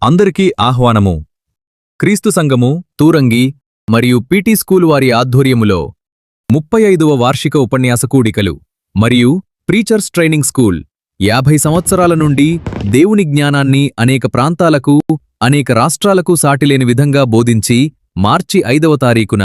అందరికీ ఆహ్వానము. క్రీస్తు సంఘము తూరంగి మరియు పీటీ స్కూల్ వారి ఆధ్వర్యములో 35వ వార్షిక ఉపన్యాస కూడికలు మరియు ప్రీచర్స్ ట్రైనింగ్ స్కూల్ 50 సంవత్సరాల నుండి దేవుని జ్ఞానాన్ని అనేక ప్రాంతాలకు అనేక రాష్ట్రాలకు సాటిలేని విధంగా బోధించి మార్చి 5వ తారీఖున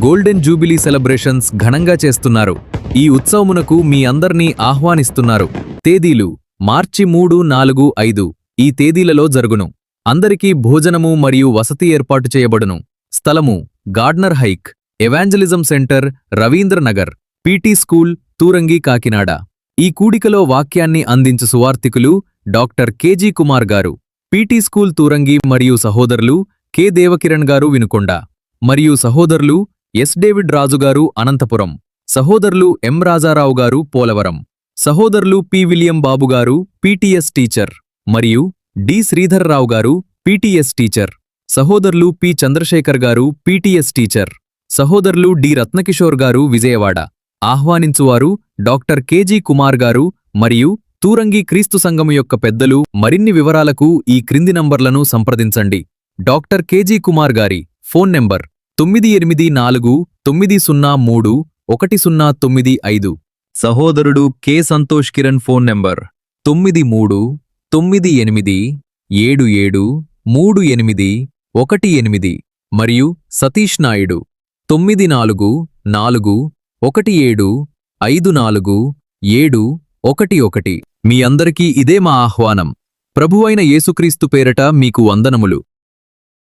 గోల్డెన్ జూబిలీ సెలబ్రేషన్స్ ఘనంగా చేస్తున్నారు. ఈ ఉత్సవమునకు మీ అందర్నీ ఆహ్వానిస్తున్నారు. తేదీలు మార్చి 3, 4, 5 ఈ తేదీలలో జరుగును. అందరికీ భోజనము మరియు వసతి ఏర్పాటు చేయబడును. స్థలము Gardner hike, evangelism centre, Ravindra Nagar, PT school, Turangi, Kakinada. ఈ కూడికలో వాక్యాన్ని అందించు సువార్తికులు డాక్టర్ కెజి కుమార్ గారు, పీటీ స్కూల్ తూరంగి, మరియు సహోదరులు కె దేవకిరణ్ గారు వినుకొండ, మరియు సహోదరులు ఎస్ డేవిడ్ రాజు గారు అనంతపురం, సహోదరులు ఎం రాజారావు గారు పోలవరం, సహోదరులు పి విలియం బాబు గారు పీటీఎస్ టీచర్, మరియు డి శ్రీధర్రావు గారు పీటీఎస్ టీచర్, సహోదరులు పి చంద్రశేఖర్ గారు పీటీఎస్ టీచర్, సహోదరులు డి రత్నకిషోర్ గారు విజయవాడ. ఆహ్వానించువారు డాక్టర్ కెజి కుమార్ గారు మరియు తూరంగి క్రీస్తు సంఘము యొక్క పెద్దలు. మరిన్ని వివరాలకు ఈ క్రింది నంబర్లను సంప్రదించండి. డాక్టర్ కెజి కుమార్ గారి ఫోన్ నెంబర్ 9844303109. సహోదరుడు K Santosh Kiran phone number 9398773818 మరియు సతీష్ నాయుడు 941754711. మీ అందరికీ ఇదే మా ఆహ్వానం. ప్రభువైన యేసుక్రీస్తు పేరట మీకు వందనములు.